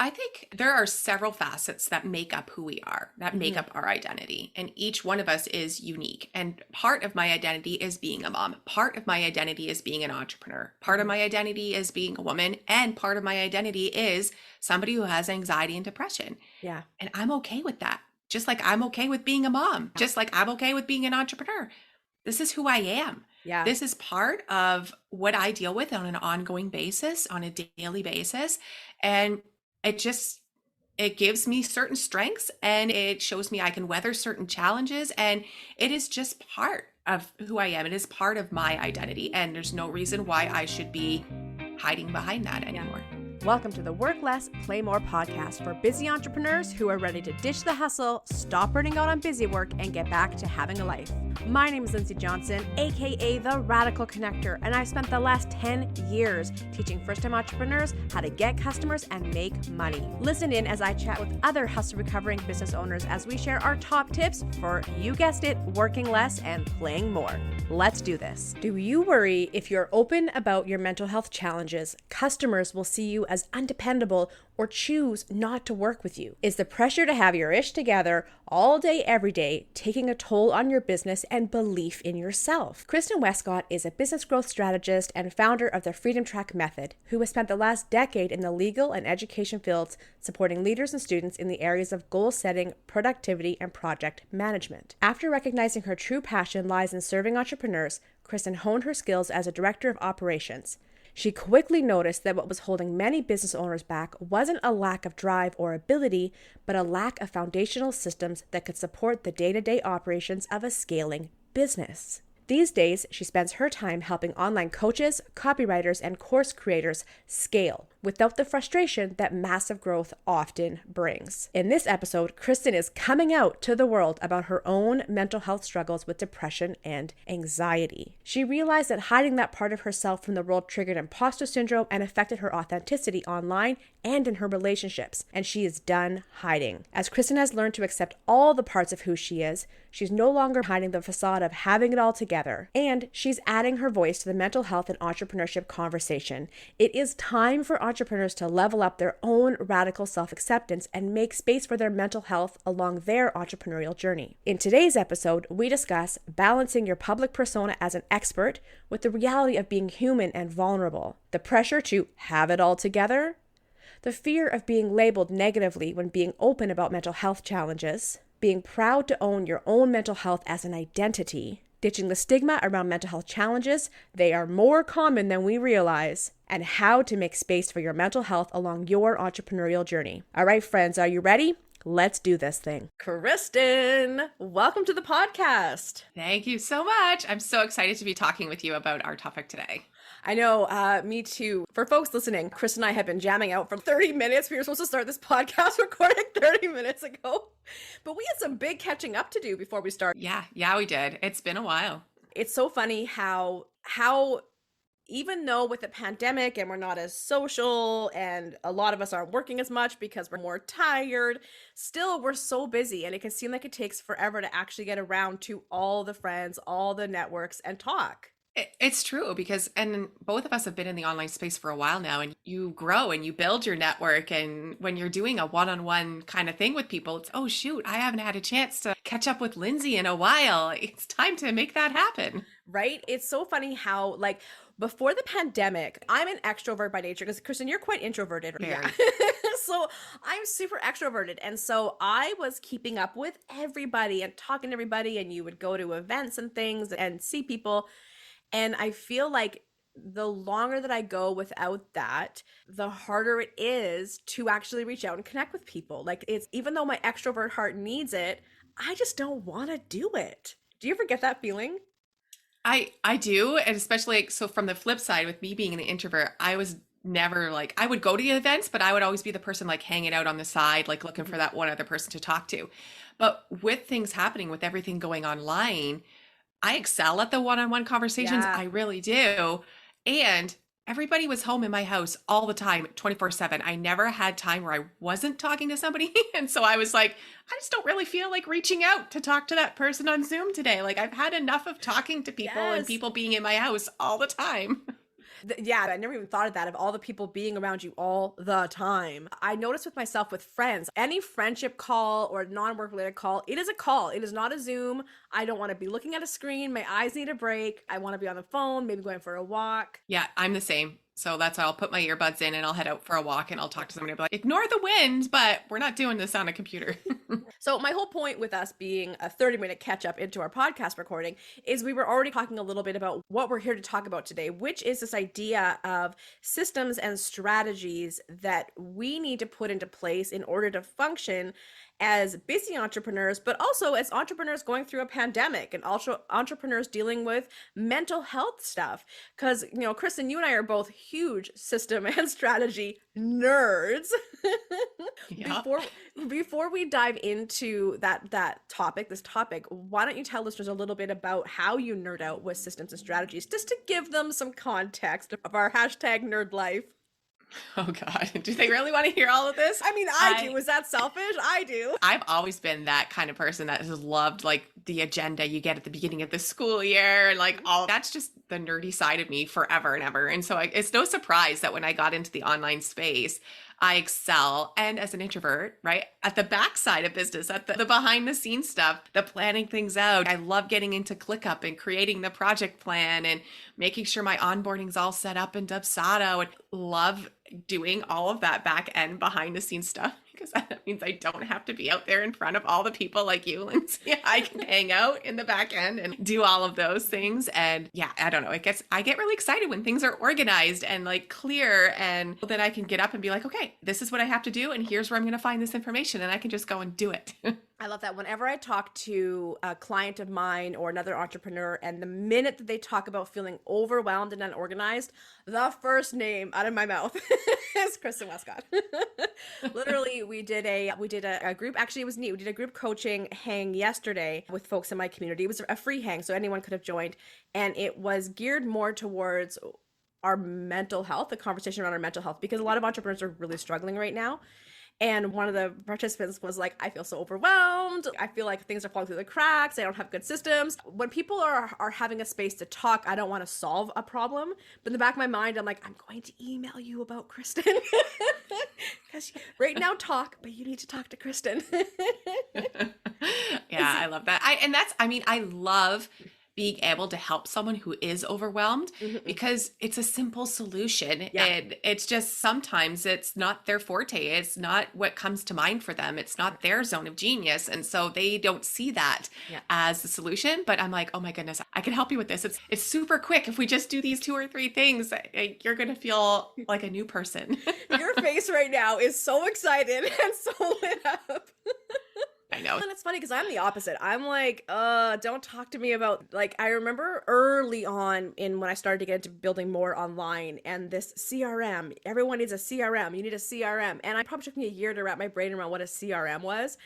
I think there are several facets that make up who we are, that make Mhm. up our identity. And each one of us is unique. And part of my identity is being a mom. Part of my identity is being an entrepreneur. Part of Mhm. my identity is being a woman. And part of my identity is somebody who has anxiety and depression. Yeah. And I'm okay with that. Just like I'm okay with being a mom, just like I'm okay with being an entrepreneur. This is who I am. Yeah. This is part of what I deal with on an ongoing basis, on a daily basis. And it just, it gives me certain strengths and it shows me I can weather certain challenges. And it is just part of who I am. It is part of my identity. And there's no reason why I should be hiding behind that Yeah. anymore. Welcome to the Work Less, Play More podcast for busy entrepreneurs who are ready to ditch the hustle, stop burning out on busy work, and get back to having a life. My name is Lindsay Johnson, aka The Radical Connector, and I've spent the last 10 years teaching first-time entrepreneurs how to get customers and make money. Listen in as I chat with other hustle-recovering business owners as we share our top tips for, you guessed it, working less and playing more. Let's do this. Do you worry if you're open about your mental health challenges, customers will see you as undependable or choose not to work with you? Is the pressure to have your ish together all day, every day, taking a toll on your business and belief in yourself? Kristen Westcott is a business growth strategist and founder of the Freedom Track Method, who has spent the last decade in the legal and education fields supporting leaders and students in the areas of goal setting, productivity, and project management. After recognizing her true passion lies in serving entrepreneurs, Kristen honed her skills as a director of operations. She quickly noticed that what was holding many business owners back wasn't a lack of drive or ability, but a lack of foundational systems that could support the day-to-day operations of a scaling business. These days, she spends her time helping online coaches, copywriters, and course creators scale without the frustration that massive growth often brings. In this episode, Kristen is coming out to the world about her own mental health struggles with depression and anxiety. She realized that hiding that part of herself from the world triggered imposter syndrome and affected her authenticity online and in her relationships, and she is done hiding. As Kristen has learned to accept all the parts of who she is, she's no longer hiding the facade of having it all together, and she's adding her voice to the mental health and entrepreneurship conversation. It is time for entrepreneurs to level up their own radical self-acceptance and make space for their mental health along their entrepreneurial journey. In today's episode, we discuss balancing your public persona as an expert with the reality of being human and vulnerable, the pressure to have it all together, the fear of being labeled negatively when being open about mental health challenges, being proud to own your own mental health as an identity, ditching the stigma around mental health challenges, they are more common than we realize, and how to make space for your mental health along your entrepreneurial journey. All right, friends, are you ready? Let's do this thing. Kristen, welcome to the podcast. Thank you so much. I'm so excited to be talking with you about our topic today. I know, me too. For folks listening, Chris and I have been jamming out for 30 minutes. We were supposed to start this podcast recording 30 minutes ago, but we had some big catching up to do before we started. Yeah, we did. It's been a while. It's so funny how even though with the pandemic and we're not as social and a lot of us aren't working as much because we're more tired, still we're so busy and it can seem like it takes forever to actually get around to all the friends, all the networks and talk. It's true because, and both of us have been in the online space for a while now, and you grow and you build your network. And when you're doing a one-on-one kind of thing with people, it's, oh, shoot, I haven't had a chance to catch up with Lindsay in a while. It's time to make that happen. Right? It's so funny how, like, before the pandemic, I'm an extrovert by nature because, Kristen, you're quite introverted. Yeah. So I'm super extroverted. And so I was keeping up with everybody and talking to everybody, and you would go to events and things and see people. And I feel like the longer that I go without that, the harder it is to actually reach out and connect with people. Like, it's, even though my extrovert heart needs it, I just don't want to do it. Do you ever get that feeling? I do. And especially, so from the flip side, with me being an introvert, I was never like, I would go to the events, but I would always be the person like hanging out on the side, like looking for that one other person to talk to. But with things happening, with everything going online, I excel at the one-on-one conversations. Yeah. I really do. And everybody was home in my house all the time, 24/7. I never had time where I wasn't talking to somebody. And so I was like, I just don't really feel like reaching out to talk to that person on Zoom today. Like, I've had enough of talking to people and Yes. people being in my house all the time. Yeah, I never even thought of that, of all the people being around you all the time. I noticed with myself with friends, any friendship call or non-work related call, it is a call. It is not a Zoom. I don't want to be looking at a screen. My eyes need a break. I want to be on the phone, maybe going for a walk. Yeah, I'm the same. So that's why I'll put my earbuds in and I'll head out for a walk and I'll talk to somebody. I'll be like, ignore the wind, but we're not doing this on a computer. So my whole point with us being a 30-minute catch up into our podcast recording is we were already talking a little bit about what we're here to talk about today, which is this idea of systems and strategies that we need to put into place in order to function as busy entrepreneurs, but also as entrepreneurs going through a pandemic and also entrepreneurs dealing with mental health stuff. Because, Kristen, you and I are both huge system and strategy nerds. Yeah. Before we dive into this topic, why don't you tell listeners a little bit about how you nerd out with systems and strategies, just to give them some context of our hashtag nerd life. Oh God, do they really want to hear all of this? I mean, I do. Is that selfish? I do. I've always been that kind of person that has loved like the agenda you get at the beginning of the school year and like all that's just the nerdy side of me forever and ever. And so it's no surprise that when I got into the online space, I excel. And as an introvert, right, at the backside of business, at the behind the scenes stuff, the planning things out. I love getting into ClickUp and creating the project plan and making sure my onboarding's all set up in Dubsado, and love doing all of that back end behind the scenes stuff, because that means I don't have to be out there in front of all the people like you, Lindsay. I can hang out in the back end and do all of those things. And yeah, I don't know. I get really excited when things are organized and like clear, and then I can get up and be like, okay, this is what I have to do. And here's where I'm going to find this information. And I can just go and do it. I love that. Whenever I talk to a client of mine or another entrepreneur, and the minute that they talk about feeling overwhelmed and unorganized, the first name out of my mouth is Kristen Westcott. Literally, we did a group. Actually, it was neat. We did a group coaching hang yesterday with folks in my community. It was a free hang, so anyone could have joined, and it was geared more towards our mental health, the conversation around our mental health, because a lot of entrepreneurs are really struggling right now. And one of the participants was like, I feel so overwhelmed. I feel like things are falling through the cracks. I don't have good systems. When people are having a space to talk, I don't want to solve a problem. But in the back of my mind, I'm like, I'm going to email you about Kristen. Because right now talk, but you need to talk to Kristen. Yeah, I love that. I love being able to help someone who is overwhelmed, because it's a simple solution. Yeah. And it's just sometimes it's not their forte. It's not what comes to mind for them. It's not their zone of genius. And so they don't see that as the solution. But I'm like, oh my goodness, I can help you with this. It's super quick. If we just do these 2 or 3 things, you're going to feel like a new person. Your face right now is so excited and so lit up. I know. And it's funny because I'm the opposite. I'm like, don't talk to me about, like, I remember early on when I started to get into building more online and this CRM, everyone needs a CRM. You need a CRM. And it probably took me a year to wrap my brain around what a CRM was.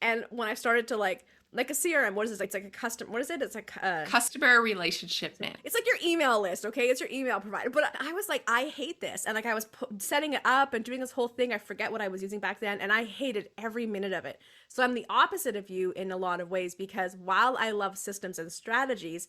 And when I started to like a CRM, what is this? It's like a custom, what is it? It's like a customer relationship man. It's like your email list, okay? It's your email provider. But I was like, I hate this. And like I was setting it up and doing this whole thing. I forget what I was using back then. And I hated every minute of it. So I'm the opposite of you in a lot of ways, because while I love systems and strategies,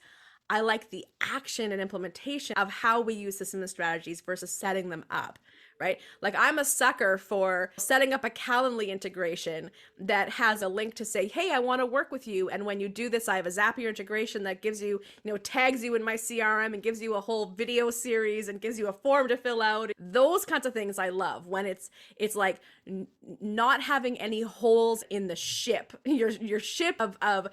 I like the action and implementation of how we use systems and strategies versus setting them up. Right? Like I'm a sucker for setting up a Calendly integration that has a link to say, hey, I want to work with you. And when you do this, I have a Zapier integration that gives you, tags you in my CRM and gives you a whole video series and gives you a form to fill out. Those kinds of things I love, when it's like not having any holes in the ship, your ship of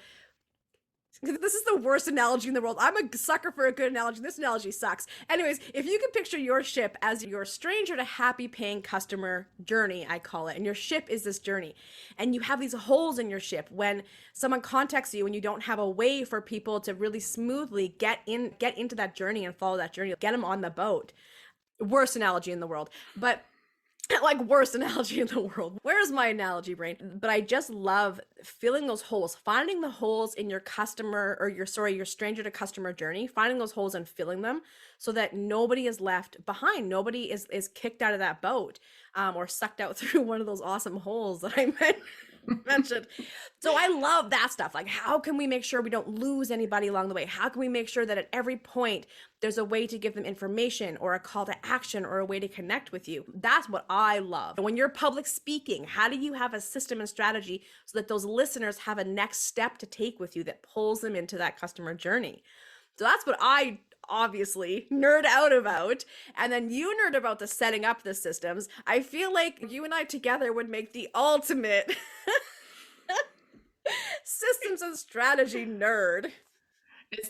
this is the worst analogy in the world. I'm a sucker for a good analogy. This analogy sucks. Anyways, if you can picture your ship as your stranger to happy paying customer journey, I call it, and your ship is this journey, and you have these holes in your ship when someone contacts you and you don't have a way for people to really smoothly get into that journey and follow that journey, get them on the boat. Worst analogy in the world. But like worst analogy in the world. Where's my analogy brain? But I just love filling those holes, finding the holes in your customer or your stranger to customer journey, finding those holes and filling them so that nobody is left behind. Nobody is kicked out of that boat. or sucked out through one of those awesome holes that I mentioned. So I love that stuff. Like, how can we make sure we don't lose anybody along the way? How can we make sure that at every point there's a way to give them information or a call to action or a way to connect with you? That's what I love. When you're public speaking, how do you have a system and strategy so that those listeners have a next step to take with you that pulls them into that customer journey? So that's what I obviously nerd out about. And then you nerd about the setting up the systems. I feel like you and I together would make the ultimate systems and strategy nerd.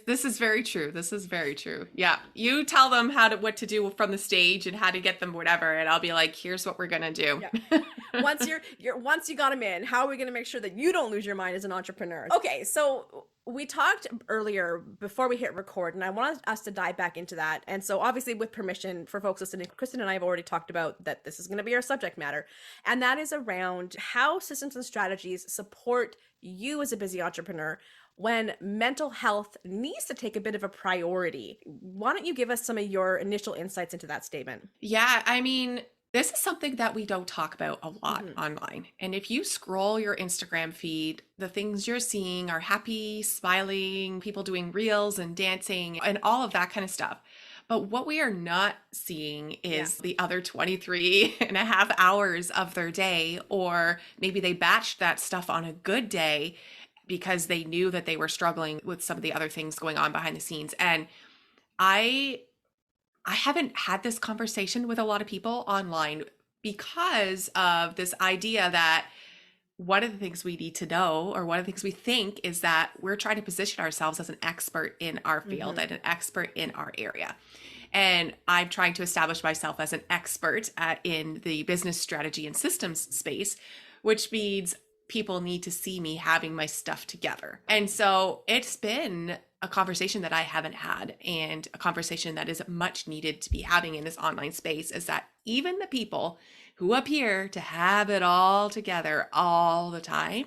This is very true. This is very true. Yeah. You tell them what to do from the stage and how to get them whatever. And I'll be like, here's what we're going to do. Yeah. Once you got them in, how are we going to make sure that you don't lose your mind as an entrepreneur? Okay. So we talked earlier before we hit record, and I wanted us to dive back into that. And so obviously with permission for folks listening, Kristen and I have already talked about that this is going to be our subject matter. And that is around how systems and strategies support you as a busy entrepreneur when mental health needs to take a bit of a priority. Why don't you give us some of your initial insights into that statement? Yeah, I mean, this is something that we don't talk about a lot online. And if you scroll your Instagram feed, the things you're seeing are happy, smiling, people doing reels and dancing and all of that kind of stuff. But what we are not seeing is the other 23 and a half hours of their day, or maybe they batched that stuff on a good day because they knew that they were struggling with some of the other things going on behind the scenes. And I haven't had this conversation with a lot of people online because of this idea that one of the things we need to know, or one of the things we think, is that we're trying to position ourselves as an expert in our field and an expert in our area. And I'm trying to establish myself as an expert in the business strategy and systems space, which means people need to see me having my stuff together. And so it's been a conversation that I haven't had, and a conversation that is much needed to be having in this online space, is that even the people who appear to have it all together all the time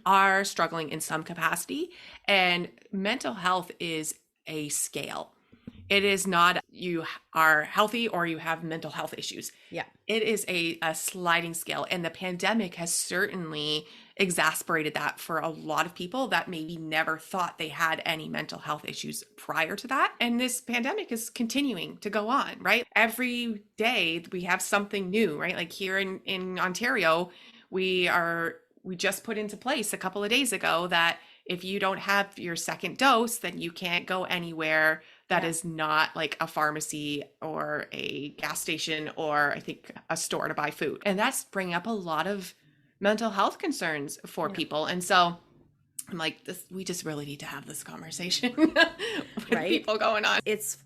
are struggling in some capacity. And mental health is a scale. It is not you are healthy or you have mental health issues. Yeah. It is a sliding scale. And the pandemic has certainly exacerbated that for a lot of people that maybe never thought they had any mental health issues prior to that. And this pandemic is continuing to go on, right? Every day we have something new, right? Like here in Ontario, we just put into place a couple of days ago that if you don't have your second dose, then you can't go anywhere that is not like a pharmacy or a gas station or I think a store to buy food. And that's bringing up a lot of mental health concerns for people. And so I'm like, we just really need to have this conversation with people going on. It's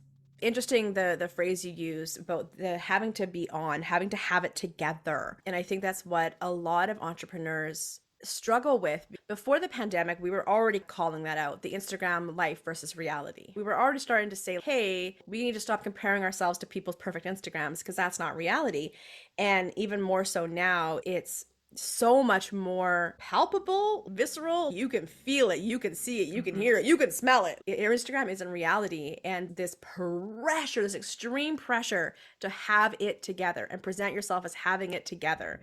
interesting the phrase you use about the having to be on, having to have it together. And I think that's what a lot of entrepreneurs struggle with. Before the pandemic, we were already calling that out, the Instagram life versus reality. We were already starting to say, hey, we need to stop comparing ourselves to people's perfect Instagrams because that's not reality. And even more so now, it's so much more palpable, visceral. You can feel it, you can see it, you can hear it, you can smell it. Your Instagram isn't reality. And this pressure, this extreme pressure to have it together and present yourself as having it together.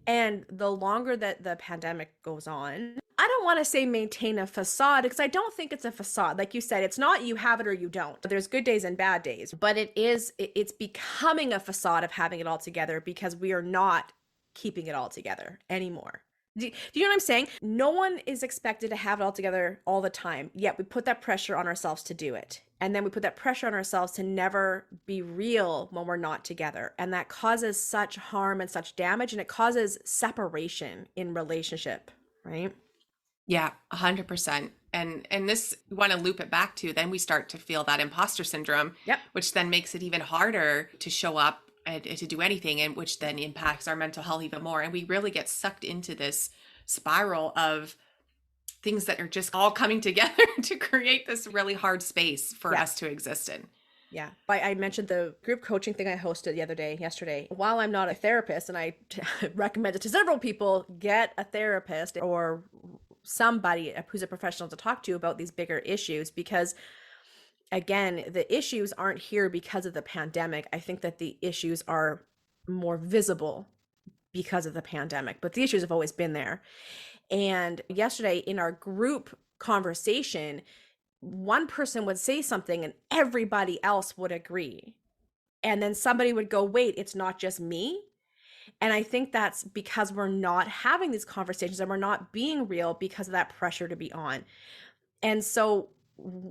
And the longer that the pandemic goes on, I don't want to say maintain a facade because I don't think it's a facade. Like you said, it's not you have it or you don't. There's good days and bad days, but it's becoming a facade of having it all together because we are not keeping it all together anymore. Do you know what I'm saying? No one is expected to have it all together all the time, yet we put that pressure on ourselves to do it. And then we put that pressure on ourselves to never be real when we're not together. And that causes such harm and such damage, and it causes separation in relationship, right? Yeah, 100%. And this, we want to loop it back to, then we start to feel that imposter syndrome, which then makes it even harder to show up and to do anything, and which then impacts our mental health even more. And we really get sucked into this spiral of things that are just all coming together to create this really hard space for us to exist in. Yeah. I mentioned the group coaching thing I hosted yesterday. While I'm not a therapist, and I recommend it to several people, get a therapist or somebody who's a professional to talk to about these bigger issues, because again, the issues aren't here because of the pandemic. I think that the issues are more visible because of the pandemic, but the issues have always been there. And yesterday in our group conversation, one person would say something and everybody else would agree. And then somebody would go, wait, it's not just me. And I think that's because we're not having these conversations and we're not being real because of that pressure to be on. And so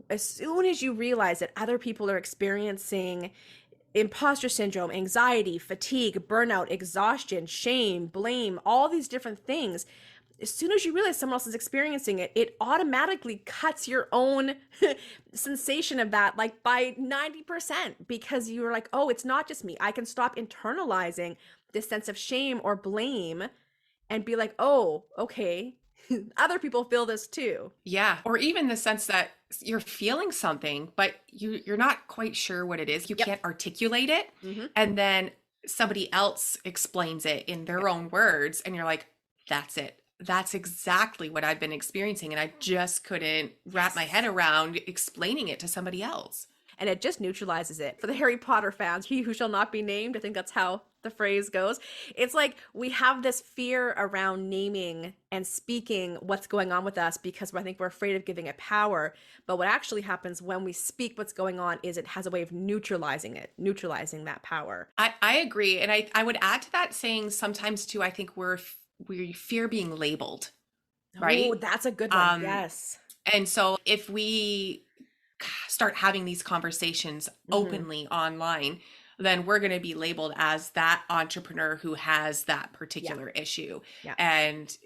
as soon as you realize that other people are experiencing imposter syndrome, anxiety, fatigue, burnout, exhaustion, shame, blame, all these different things, as soon as you realize someone else is experiencing it, it automatically cuts your own sensation of that like by 90%, because you're like, oh, it's not just me. I can stop internalizing this sense of shame or blame and be like, oh, okay, other people feel this too. Yeah. Or even the sense that you're feeling something, but you're not quite sure what it is. You can't articulate it. Mm-hmm. And then somebody else explains it in their own words. And you're like, that's it. That's exactly what I've been experiencing. And I just couldn't wrap my head around explaining it to somebody else. And it just neutralizes it. For the Harry Potter fans, he who shall not be named, I think that's how the phrase goes. It's like we have this fear around naming and speaking what's going on with us because I think we're afraid of giving it power. But what actually happens when we speak what's going on is it has a way of neutralizing neutralizing that power. I agree. And I would add to that saying sometimes too, I think we fear being labeled, right? Oh, that's a good one. Yes. And so if we start having these conversations openly online, then we're going to be labeled as that entrepreneur who has that particular issue. Yeah. And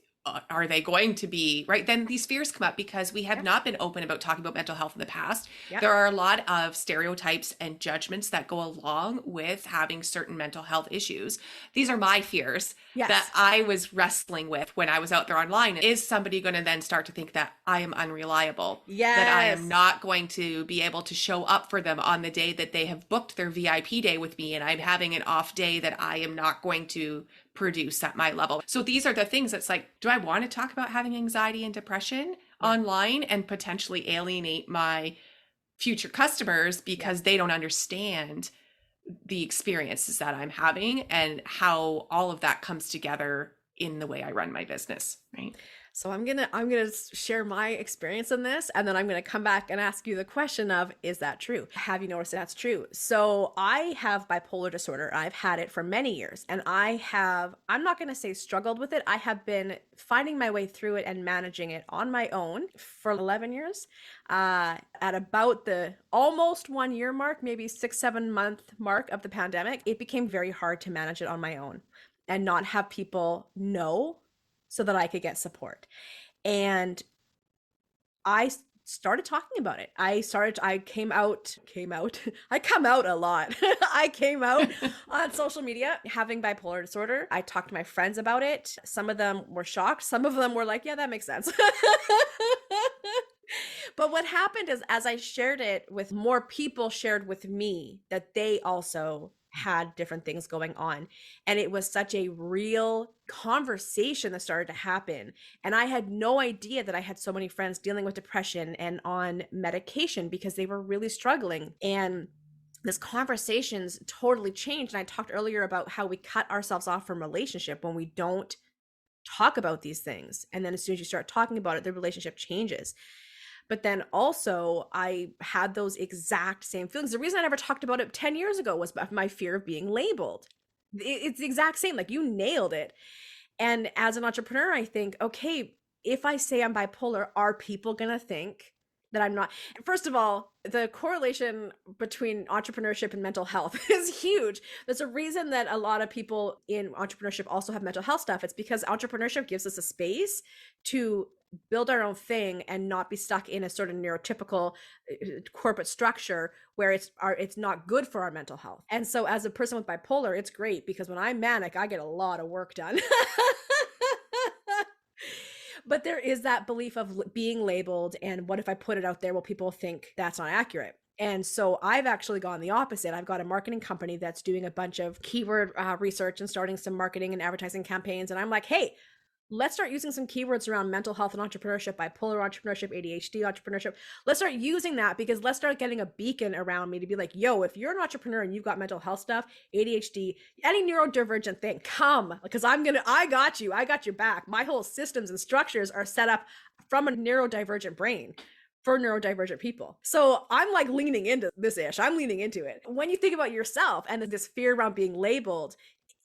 are they going to be, right? Then these fears come up because we have not been open about talking about mental health in the past. There are a lot of stereotypes and judgments that go along with having certain mental health issues. These are my fears that I was wrestling with when I was out there online. Is somebody going to then start to think that I am unreliable? That I am not going to be able to show up for them on the day that they have booked their VIP day with me and I'm having an off day, that I am not going to produce at my level. So these are the things that's like, do I want to talk about having anxiety and depression online and potentially alienate my future customers because they don't understand the experiences that I'm having and how all of that comes together in the way I run my business, right? So I'm gonna share my experience in this, and then I'm gonna come back and ask you the question of, is that true? Have you noticed that's true? So I have bipolar disorder. I've had it for many years, and I'm not gonna say struggled with it. I have been finding my way through it and managing it on my own for 11 years. At about the almost 1 year mark, maybe 6-7 month mark of the pandemic, it became very hard to manage it on my own and not have people know so that I could get support. And I started talking about it. I came out, I come out a lot. I came out on social media having bipolar disorder. I talked to my friends about it. Some of them were shocked. Some of them were like, yeah, that makes sense. But what happened is, as I shared it with more people, shared with me that they also had different things going on. And it was such a real conversation that started to happen. And I had no idea that I had so many friends dealing with depression and on medication because they were really struggling. And this conversation's totally changed. And I talked earlier about how we cut ourselves off from relationship when we don't talk about these things. And then as soon as you start talking about it, the relationship changes. But then also I had those exact same feelings. The reason I never talked about it 10 years ago was my fear of being labeled. It's the exact same, like you nailed it. And as an entrepreneur, I think, okay, if I say I'm bipolar, are people going to think that I'm not? First of all, the correlation between entrepreneurship and mental health is huge. There's a reason that a lot of people in entrepreneurship also have mental health stuff. It's because entrepreneurship gives us a space to build our own thing and not be stuck in a sort of neurotypical corporate structure where it's not good for our mental health. And so as a person with bipolar, it's great because when I'm manic, I get a lot of work done. But there is that belief of being labeled, and what if I put it out there? Will people think that's not accurate? And so I've actually gone the opposite. I've got a marketing company that's doing a bunch of keyword research and starting some marketing and advertising campaigns. And I'm like, hey, Let's start using some keywords around mental health and entrepreneurship, bipolar entrepreneurship, ADHD entrepreneurship. Let's start using that, because let's start getting a beacon around me to be like, yo, if you're an entrepreneur and you've got mental health stuff, ADHD, any neurodivergent thing, come, because I got you. I got your back. My whole systems and structures are set up from a neurodivergent brain for neurodivergent people. So I'm like leaning into this ish. I'm leaning into it. When you think about yourself and this fear around being labeled,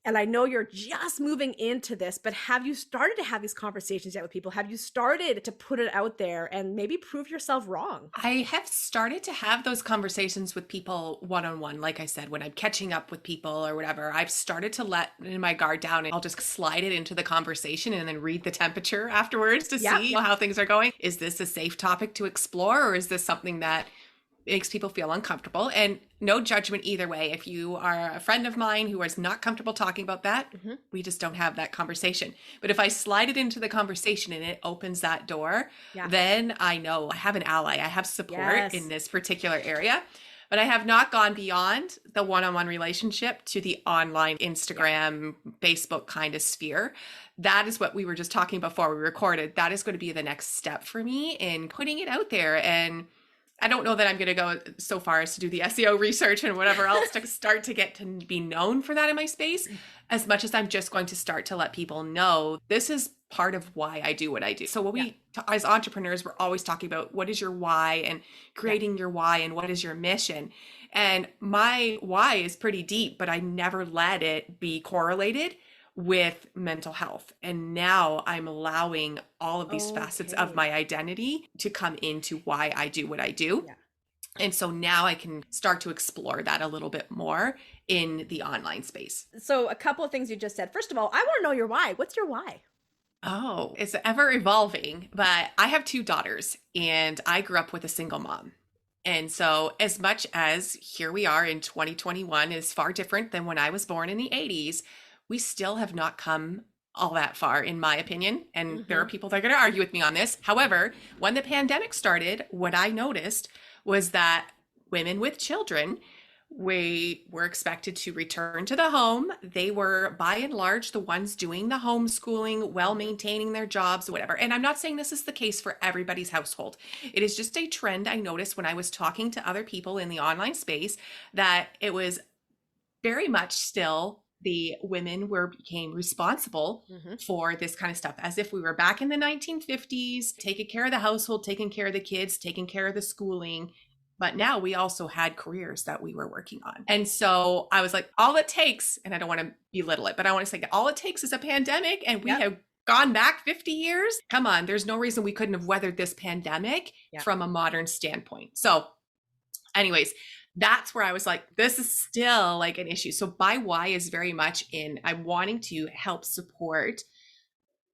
and I know you're just moving into this, but have you started to have these conversations yet with people? Have you started to put it out there and maybe prove yourself wrong? I have started to have those conversations with people one-on-one. Like I said, when I'm catching up with people or whatever, I've started to let my guard down, and I'll just slide it into the conversation and then read the temperature afterwards to see how things are going. Is this a safe topic to explore, or is this something that makes people feel uncomfortable? And no judgment either way. If you are a friend of mine who is not comfortable talking about that, we just don't have that conversation. But if I slide it into the conversation and it opens that door, then I know I have an ally. I have support in this particular area. But I have not gone beyond the one-on-one relationship to the online Instagram, Facebook kind of sphere. That is what we were just talking about before we recorded. That is going to be the next step for me in putting it out there. And I don't know that I'm going to go so far as to do the SEO research and whatever else to start to get to be known for that in my space, as much as I'm just going to start to let people know this is part of why I do what I do. So what we, as entrepreneurs, we're always talking about what is your why and creating your why and what is your mission. And my why is pretty deep, but I never let it be correlated with mental health. And now I'm allowing all of these facets of my identity to come into why I do what I do. And so now I can start to explore that a little bit more in the online space. So a couple of things you just said. First of all, I want to know your why. What's your why? Oh, it's ever evolving, but I have 2 daughters and I grew up with a single mom. And so as much as here we are in 2021 is far different than when I was born in the 80s, we still have not come all that far, in my opinion. And there are people that are going to argue with me on this. However, when the pandemic started, what I noticed was that women with children, we were expected to return to the home. They were, by and large, the ones doing the homeschooling, well maintaining their jobs, whatever. And I'm not saying this is the case for everybody's household. It is just a trend I noticed when I was talking to other people in the online space, that it was very much still the women became responsible for this kind of stuff, as if we were back in the 1950s, taking care of the household, taking care of the kids, taking care of the schooling. But now we also had careers that we were working on. And so I was like, all it takes, and I don't want to belittle it, but I want to say that all it takes is a pandemic, and we have gone back 50 years. Come on, there's no reason we couldn't have weathered this pandemic from a modern standpoint. So anyways, that's where I was like, this is still like an issue. So my why is very much in, I'm wanting to help support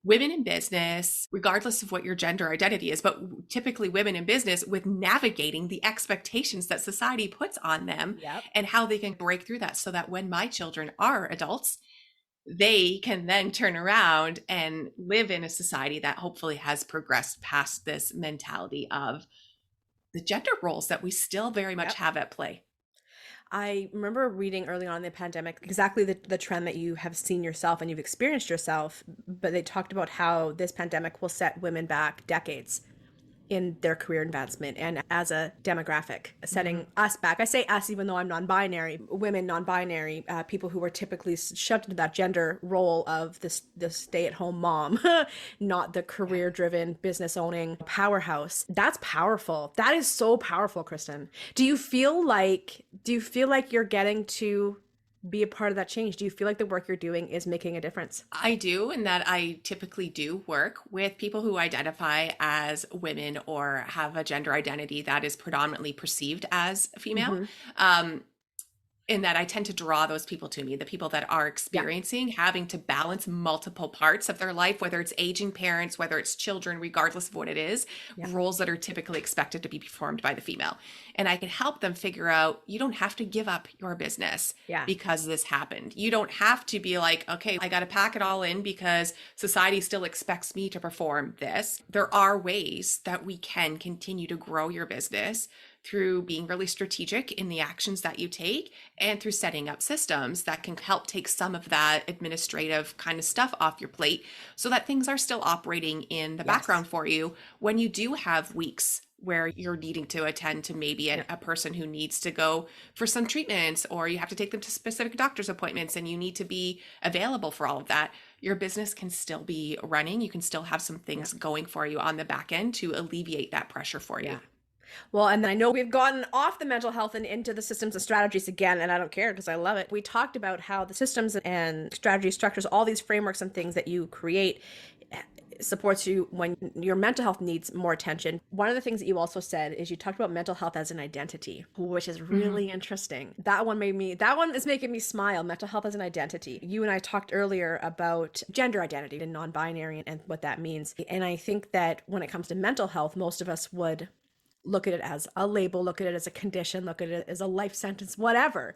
women in business, regardless of what your gender identity is, but typically women in business, with navigating the expectations that society puts on them and how they can break through that, so that when my children are adults, they can then turn around and live in a society that hopefully has progressed past this mentality of the gender roles that we still very much have at play. I remember reading early on in the pandemic exactly the trend that you have seen yourself and you've experienced yourself, but they talked about how this pandemic will set women back decades in their career advancement, and as a demographic, setting us back. I say us even though I'm non-binary, women, non-binary, people who were typically shoved into that gender role of this stay-at-home mom, not the career-driven, business-owning powerhouse. That's powerful. That is so powerful, Kristen. Do you feel like you're getting to be a part of that change? Do you feel like the work you're doing is making a difference? I do, in that I typically do work with people who identify as women or have a gender identity that is predominantly perceived as female. In that I tend to draw those people to me, the people that are experiencing having to balance multiple parts of their life, whether it's aging parents, whether it's children, regardless of what it is, roles that are typically expected to be performed by the female. And I can help them figure out, you don't have to give up your business because this happened. You don't have to be like, okay, I got to pack it all in because society still expects me to perform this. There are ways that we can continue to grow your business through being really strategic in the actions that you take and through setting up systems that can help take some of that administrative kind of stuff off your plate so that things are still operating in the Yes. background for you when you do have weeks where you're needing to attend to maybe Yeah. a person who needs to go for some treatments, or you have to take them to specific doctor's appointments and you need to be available for all of that. Your business can still be running. You can still have some Yeah. things going for you on the back end to alleviate that pressure for you. Yeah. Well, and I know we've gotten off the mental health and into the systems and strategies again, and I don't care because I love it. We talked about how the systems and strategy structures, all these frameworks and things that you create supports you when your mental health needs more attention. One of the things that you also said is you talked about mental health as an identity, which is really interesting. That one is making me smile. Mental health as an identity. You and I talked earlier about gender identity and non-binary and what that means. And I think that when it comes to mental health, most of us would look at it as a label, look at it as a condition, look at it as a life sentence, whatever,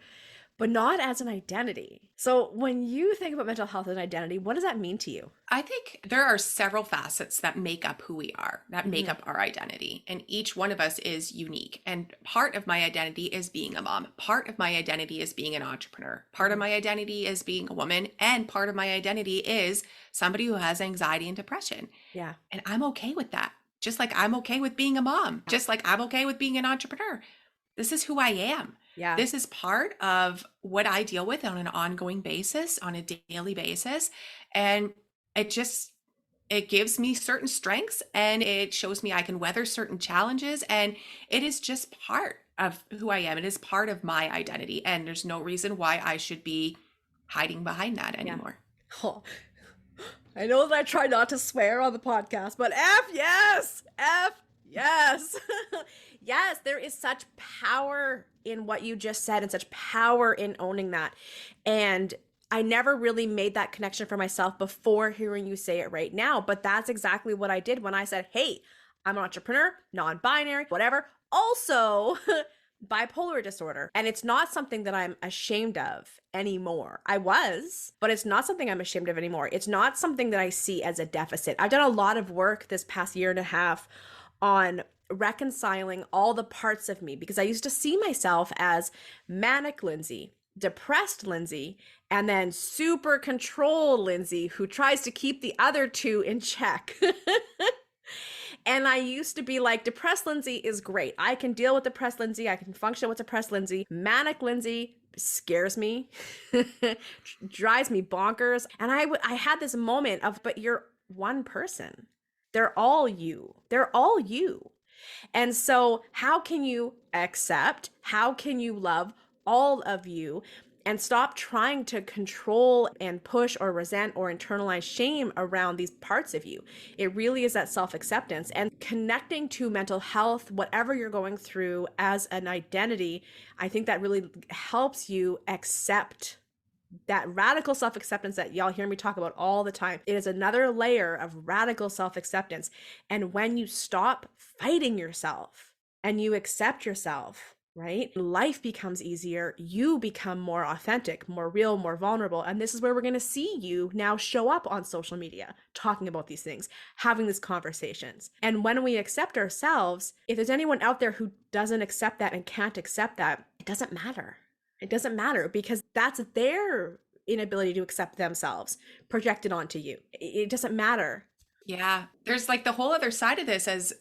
but not as an identity. So when you think about mental health as an identity, what does that mean to you? I think there are several facets that make up who we are, that make up our identity. And each one of us is unique. And part of my identity is being a mom. Part of my identity is being an entrepreneur. Part of my identity is being a woman. And part of my identity is somebody who has anxiety and depression. Yeah. And I'm okay with that. Just like I'm okay with being a mom, just like I'm okay with being an entrepreneur. This is who I am. Yeah. This is part of what I deal with on an ongoing basis, on a daily basis. And it gives me certain strengths and it shows me I can weather certain challenges. And it is just part of who I am. It is part of my identity. And there's no reason why I should be hiding behind that anymore. Oh, I know that I try not to swear on the podcast, but F yes! F yes! Yes, there is such power in what you just said and such power in owning that. And I never really made that connection for myself before hearing you say it right now, but that's exactly what I did when I said, hey, I'm an entrepreneur, non-binary, whatever. Also, bipolar disorder. And it's not something that I'm ashamed of anymore. I was, but it's not something I'm ashamed of anymore. It's not something that I see as a deficit. I've done a lot of work this past year and a half on reconciling all the parts of me because I used to see myself as manic Lindsay, depressed Lindsay, and then super control Lindsay who tries to keep the other two in check. And I used to be like, depressed Lindsay is great. I can deal with depressed Lindsay. I can function with depressed Lindsay. Manic Lindsay scares me, drives me bonkers. And I had this moment of, but you're one person. They're all you. They're all you. And so how can you accept? How can you love all of you and stop trying to control and push or resent or internalize shame around these parts of you? It really is that self-acceptance and connecting to mental health, whatever you're going through as an identity. I think that really helps you accept that radical self-acceptance that y'all hear me talk about all the time. It is another layer of radical self-acceptance. And when you stop fighting yourself and you accept yourself, right? Life becomes easier. You become more authentic, more real, more vulnerable. And this is where we're going to see you now show up on social media, talking about these things, having these conversations. And when we accept ourselves, if there's anyone out there who doesn't accept that and can't accept that, it doesn't matter. It doesn't matter because that's their inability to accept themselves projected onto you. It doesn't matter. Yeah. There's like the whole other side of this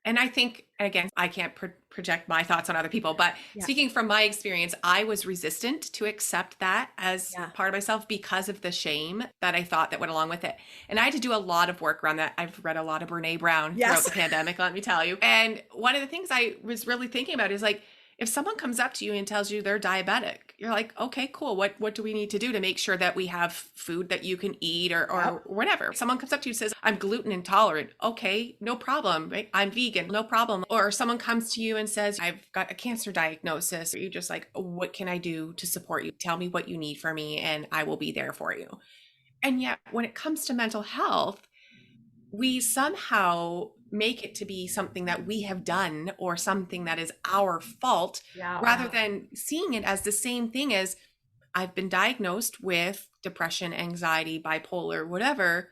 and I think, again, I can't project my thoughts on other people, but speaking from my experience, I was resistant to accept that as part of myself because of the shame that I thought that went along with it. And I had to do a lot of work around that. I've read a lot of Brene Brown throughout the pandemic, let me tell you. And one of the things I was really thinking about is like, if someone comes up to you and tells you they're diabetic, you're like, okay, cool. What do we need to do to make sure that we have food that you can eat or whatever? If someone comes up to you and says, I'm gluten intolerant. Okay, no problem. Right? I'm vegan, no problem. Or someone comes to you and says, I've got a cancer diagnosis. You're just like, what can I do to support you? Tell me what you need from me and I will be there for you. And yet when it comes to mental health, we somehow make it to be something that we have done or something that is our fault rather than seeing it as the same thing as I've been diagnosed with depression, anxiety, bipolar, whatever.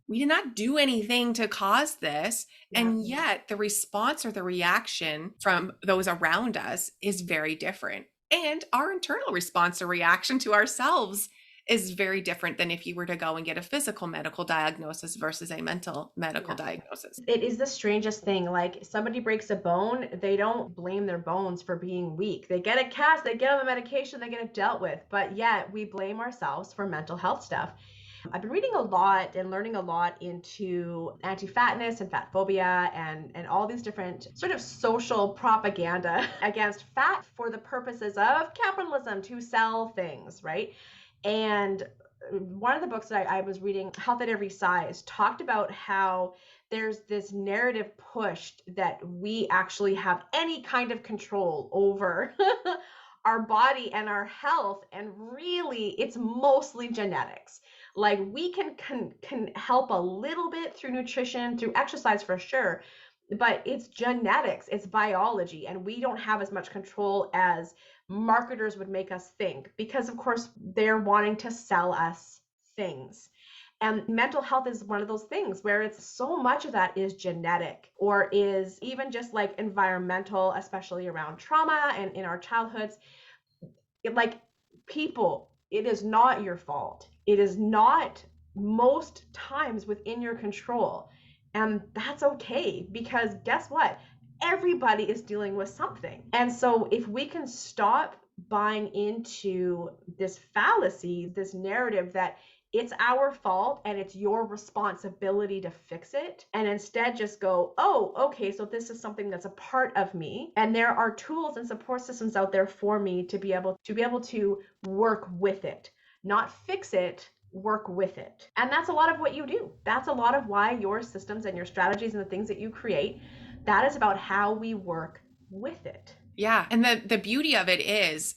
we did not do anything to cause this. Yeah. And yet the response or the reaction from those around us is very different. And our internal response or reaction to ourselves is very different than if you were to go and get a physical medical diagnosis versus a mental medical diagnosis. It is the strangest thing. Like, somebody breaks a bone, they don't blame their bones for being weak. They get a cast, they get on the medication, they get it dealt with. But yet we blame ourselves for mental health stuff. I've been reading a lot and learning a lot into anti-fatness and fat phobia and all these different sort of social propaganda against fat for the purposes of capitalism to sell things, right? And one of the books that I was reading, Health at Every Size, talked about how there's this narrative pushed that we actually have any kind of control over our body and our health, and really it's mostly genetics. Like, we can help a little bit through nutrition, through exercise for sure, but it's genetics, it's biology, and we don't have as much control as marketers would make us think, because of course they're wanting to sell us things. And mental health is one of those things where it's so much of that is genetic, or is even just like environmental, especially around trauma and in our childhoods. Like, people, it is not your fault. It is not most times within your control. And that's okay, because guess what? Everybody is dealing with something. And so if we can stop buying into this fallacy, this narrative that it's our fault and it's your responsibility to fix it, and instead just go, oh, okay, so this is something that's a part of me, and there are tools and support systems out there for me to be able to work with it, not fix it, work with it. And that's a lot of what you do. That's a lot of why your systems and your strategies and the things that you create, that is about how we work with it. Yeah. And the beauty of it is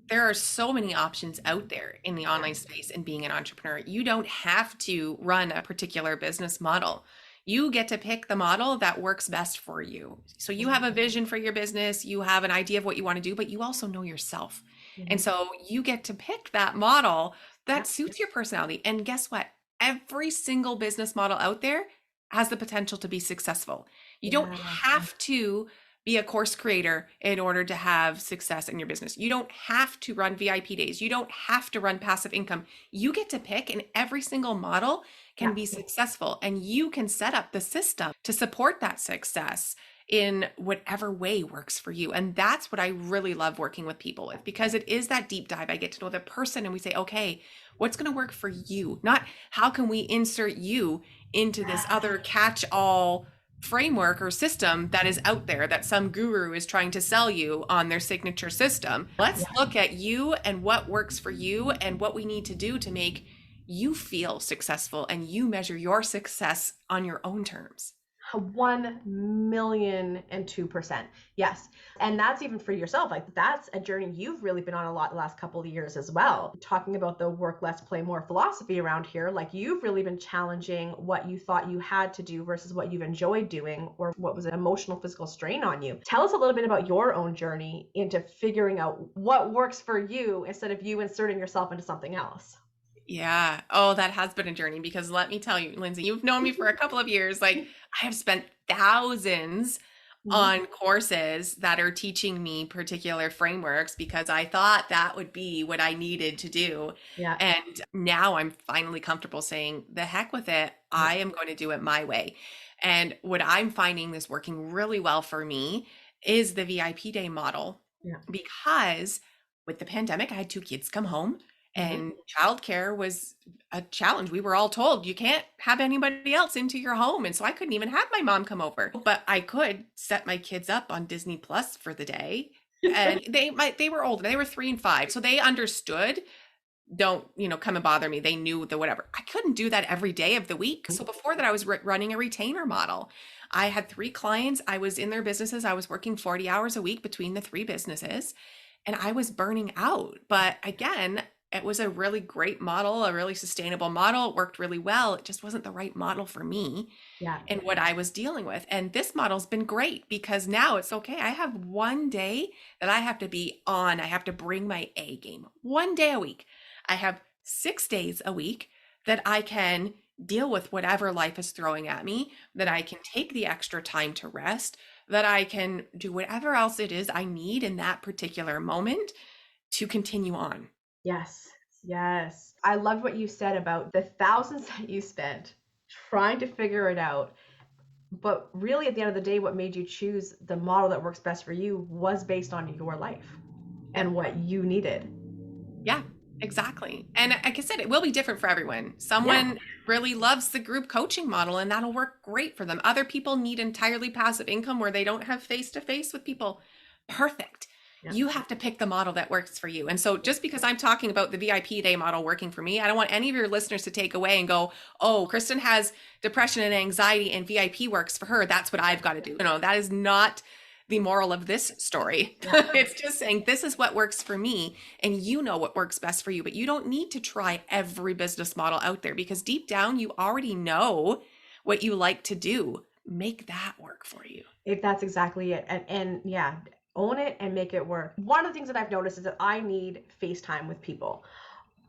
there are so many options out there in the online space and being an entrepreneur. You don't have to run a particular business model. You get to pick the model that works best for you. So you have a vision for your business, you have an idea of what you want to do, but you also know yourself. And so you get to pick that model that suits your personality. And guess what? Every single business model out there has the potential to be successful. You don't have to be a course creator in order to have success in your business. You don't have to run VIP days. You don't have to run passive income. You get to pick, and every single model can be successful. And you can set up the system to support that success in whatever way works for you. And that's what I really love working with people with, because it is that deep dive. I get to know the person and we say, okay, what's going to work for you? Not how can we insert you into this other catch-all framework or system that is out there that some guru is trying to sell you on their signature system. Let's look at you and what works for you and what we need to do to make you feel successful, and you measure your success on your own terms. 1,000,002%. Yes. And that's even for yourself. Like, that's a journey you've really been on a lot the last couple of years as well. Talking about the work less, play more philosophy around here, like, you've really been challenging what you thought you had to do versus what you've enjoyed doing, or what was an emotional, physical strain on you. Tell us a little bit about your own journey into figuring out what works for you instead of you inserting yourself into something else. Yeah. Oh, that has been a journey, because let me tell you, Lindsay, you've known me for a couple of years. Like, I have spent thousands on courses that are teaching me particular frameworks because I thought that would be what I needed to do. Yeah. And now I'm finally comfortable saying, the heck with it. I am going to do it my way. And what I'm finding is working really well for me is the VIP day model, because with the pandemic, I had 2 kids come home. And childcare was a challenge. We were all told you can't have anybody else into your home. And so I couldn't even have my mom come over, but I could set my kids up on Disney Plus for the day. And they were older. They were 3 and 5. So they understood, don't, come and bother me. They knew the whatever. I couldn't do that every day of the week. So before that, I was running a retainer model. I had 3 clients. I was in their businesses. I was working 40 hours a week between the 3 businesses, and I was burning out. But again, it was a really great model, a really sustainable model. It worked really well. It just wasn't the right model for me and what I was dealing with. And this model's been great, because now it's okay. I have 1 day that I have to be on. I have to bring my A game 1 day a week. I have 6 days a week that I can deal with whatever life is throwing at me, that I can take the extra time to rest, that I can do whatever else it is I need in that particular moment to continue on. Yes. Yes. I love what you said about the thousands that you spent trying to figure it out. But really, at the end of the day, what made you choose the model that works best for you was based on your life and what you needed. Yeah, exactly. And like I said, it will be different for everyone. Someone really loves the group coaching model and that'll work great for them. Other people need entirely passive income where they don't have face to face with people. Perfect. Yeah. You have to pick the model that works for you. And so just because I'm talking about the VIP day model working for me, I don't want any of your listeners to take away and go, oh, Kristen has depression and anxiety and VIP works for her. That's what I've got to do. That is not the moral of this story. It's just saying this is what works for me and you know what works best for you, but you don't need to try every business model out there because deep down you already know what you like to do. Make that work for you. If that's exactly it. And yeah, own it and make it work. One of the things that I've noticed is that I need FaceTime with people.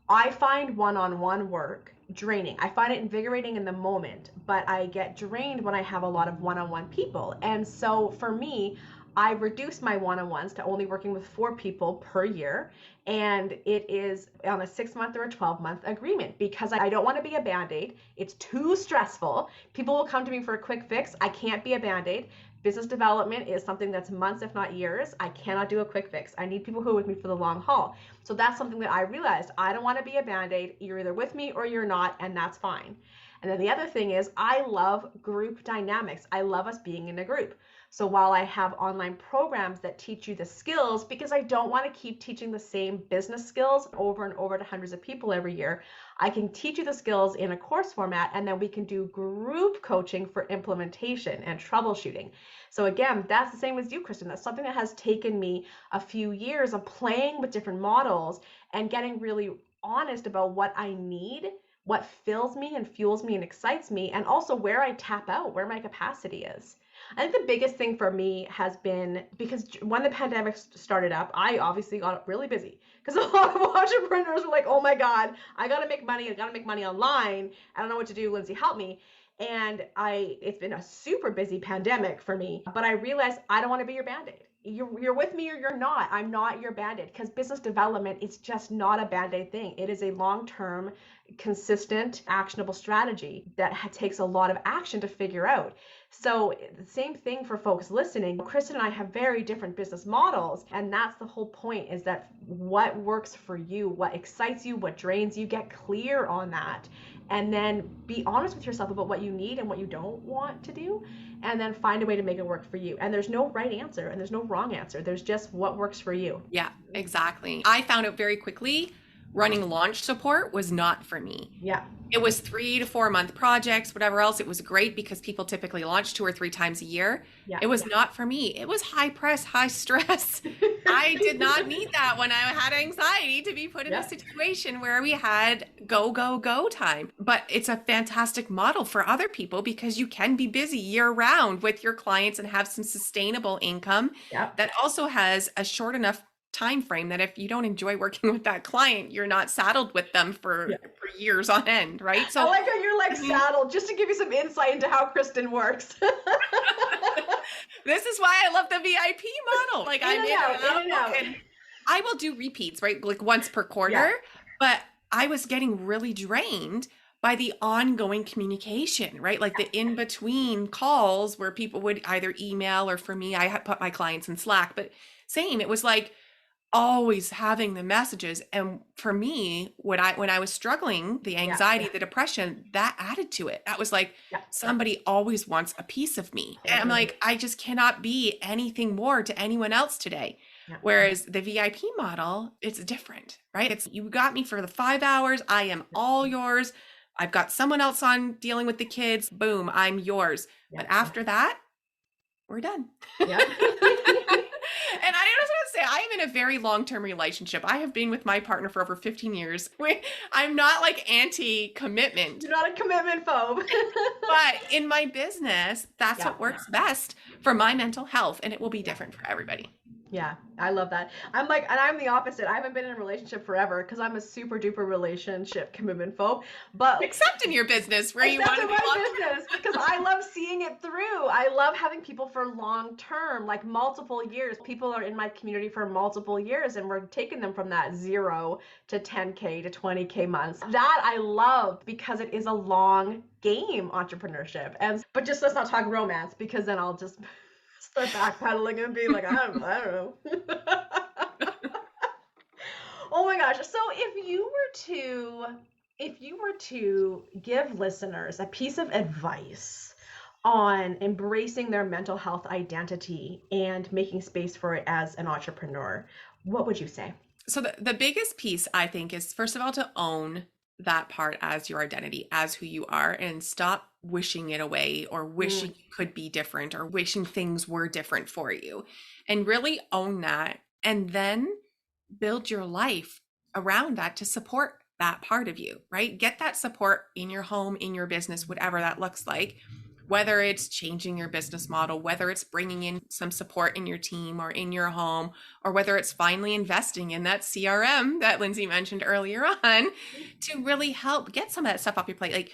I find one-on-one work draining. I find it invigorating in the moment, but I get drained when I have a lot of one-on-one people. And so for me, I reduced my one-on-ones to only working with 4 people per year. And it is on a 6-month or a 12-month agreement because I don't want to be a Band-Aid. It's too stressful. People will come to me for a quick fix. I can't be a Band-Aid. Business development is something that's months, if not years. I cannot do a quick fix. I need people who are with me for the long haul. So that's something that I realized. I don't want to be a Band-Aid. You're either with me or you're not, and that's fine. And then the other thing is I love group dynamics. I love us being in a group. So while I have online programs that teach you the skills, because I don't want to keep teaching the same business skills over and over to hundreds of people every year, I can teach you the skills in a course format, and then we can do group coaching for implementation and troubleshooting. So again, that's the same as you, Kristen. That's something that has taken me a few years of playing with different models and getting really honest about what I need, what fills me and fuels me and excites me, and also where I tap out, where my capacity is. I think the biggest thing for me has been because when the pandemic started up, I obviously got really busy because a lot of entrepreneurs were like, oh my God, I got to make money. I got to make money online. I don't know what to do. Lindsay, help me. And it's been a super busy pandemic for me, but I realized I don't want to be your Band-Aid. You're with me or you're not. I'm not your Band-Aid because business development is just not a Band-Aid thing. It is a long-term, consistent, actionable strategy that takes a lot of action to figure out. So the same thing for folks listening. Kristen and I have very different business models, and that's the whole point, is that what works for you, what excites you, what drains you, get clear on that, and then be honest with yourself about what you need and what you don't want to do, and then find a way to make it work for you. And there's no right answer and there's no wrong answer. There's just what works for you. Yeah, exactly. I found out very quickly running launch support was not for me. Yeah. It was 3 to 4 month projects, whatever else. It was great because people typically launch 2 or 3 times a year. Yeah. It was not for me. It was high press, high stress. I did not need that when I had anxiety to be put in a situation where we had go, go, go time. But it's a fantastic model for other people because you can be busy year round with your clients and have some sustainable income that also has a short enough time frame that if you don't enjoy working with that client, you're not saddled with them for years on end, right? So I like how you're like saddled, just to give you some insight into how Kristen works. This is why I love the VIP model. Like I'm in and out. And I will do repeats, right? Like once per quarter, but I was getting really drained by the ongoing communication, right? Like the in-between calls where people would either email or for me, I had put my clients in Slack, but same, it was like always having the messages. And for me, when I was struggling, the anxiety, the depression, that added to it. That was like, somebody always wants a piece of me. And I'm like, I just cannot be anything more to anyone else today. Whereas the VIP model, it's different, right? It's you got me for the 5 hours. I am all yours. I've got someone else on dealing with the kids. Boom, I'm yours. But after that, we're done. And I just want to say, I am in a very long-term relationship. I have been with my partner for over 15 years. I'm not like anti-commitment. You're not a commitment phobe. But in my business, that's what works best for my mental health. And it will be different for everybody. Yeah, I love that. I'm like, and I'm the opposite. I haven't been in a relationship forever because I'm a super duper relationship commitment phobe. But Except in your business where you except want to in be my long term. business, because I love seeing it through. I love having people for long term, like multiple years. People are in my community for multiple years, and we're taking them from that 0 to 10K to 20K months. That I love because it is a long game, entrepreneurship. And but just let's not talk romance, because then I'll just start backpedaling and be like, I don't know. Oh my gosh. So if you were to give listeners a piece of advice on embracing their mental health identity and making space for it as an entrepreneur, what would you say? So the biggest piece, I think, is first of all to own that part as your identity, as who you are, and stop wishing it away or wishing Mm. you could be different or wishing things were different for you. And really own that. And then build your life around that to support that part of you, right? Get that support in your home, in your business, whatever that looks like, whether it's changing your business model, whether it's bringing in some support in your team or in your home, or whether it's finally investing in that CRM that Lindsay mentioned earlier on to really help get some of that stuff off your plate. Like,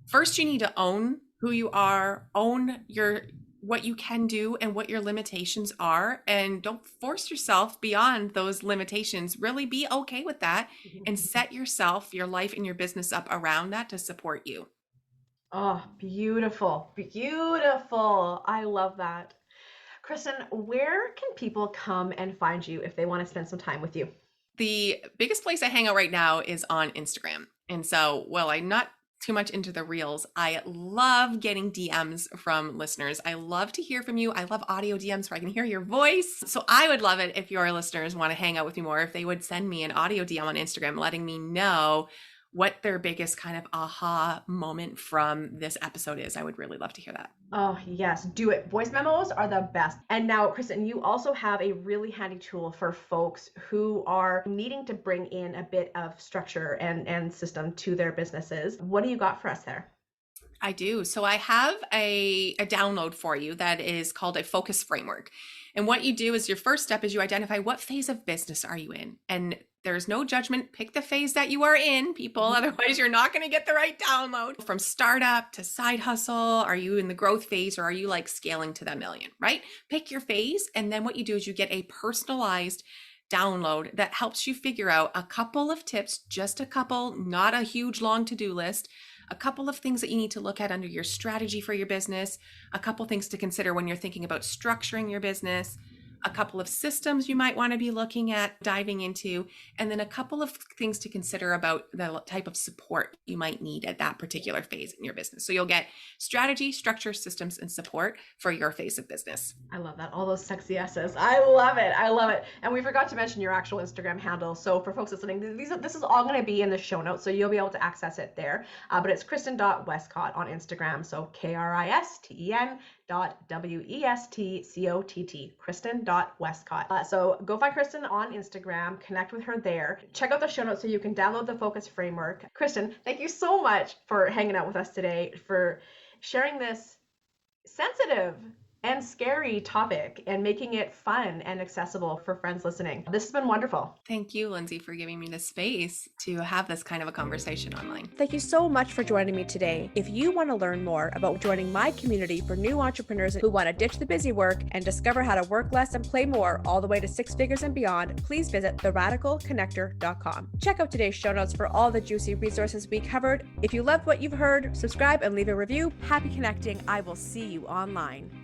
first you need to own who you are, own your what you can do and what your limitations are, and don't force yourself beyond those limitations. Really be okay with that and set yourself, your life and your business up around that to support you. Oh, beautiful. Beautiful. I love that. Kristen, where can people come and find you if they want to spend some time with you? The biggest place I hang out right now is on Instagram. And so, well, I'm not too much into the reels. I love getting DMs from listeners. I love to hear from you. I love audio DMs where I can hear your voice. So I would love it if your listeners want to hang out with me more, if they would send me an audio DM on Instagram letting me know what their biggest kind of aha moment from this episode is. I would really love to hear that. Oh, yes, do it. Voice memos are the best. And now, Kristen, you also have a really handy tool for folks who are needing to bring in a bit of structure and system to their businesses. What do you got for us there? I do. So I have a download for you that is called a focus framework. And what you do is your first step is you identify what phase of business are you in. And there's no judgment. Pick the phase that you are in, people. Otherwise, you're not going to get the right download. From startup to side hustle, are you in the growth phase or are you like scaling to the million, right? Pick your phase. And then what you do is you get a personalized download that helps you figure out a couple of tips, just a couple, not a huge long to-do list, a couple of things that you need to look at under your strategy for your business, a couple things to consider when you're thinking about structuring your business, a couple of systems you might want to be looking at diving into, and then a couple of things to consider about the type of support you might need at that particular phase in your business. So you'll get strategy, structure, systems, and support for your phase of business. I love that. All those sexy S's. I love it. I love it. And we forgot to mention your actual Instagram handle. So for folks listening, this is all going to be in the show notes. So you'll be able to access it there. But it's Kristen.Westcott on Instagram. So KRISTEN.WESTCOTT. Kristen.Westcott. So go find Kristen on Instagram, connect with her there. Check out the show notes so you can download the focus framework. Kristen, thank you so much for hanging out with us today, for sharing this sensitive and scary topic and making it fun and accessible for friends listening. This has been wonderful. Thank you, Lindsay, for giving me the space to have this kind of a conversation online. Thank you so much for joining me today. If you want to learn more about joining my community for new entrepreneurs who want to ditch the busy work and discover how to work less and play more all the way to 6 figures and beyond, please visit theradicalconnector.com. Check out today's show notes for all the juicy resources we covered. If you loved what you've heard, subscribe and leave a review. Happy connecting. I will see you online.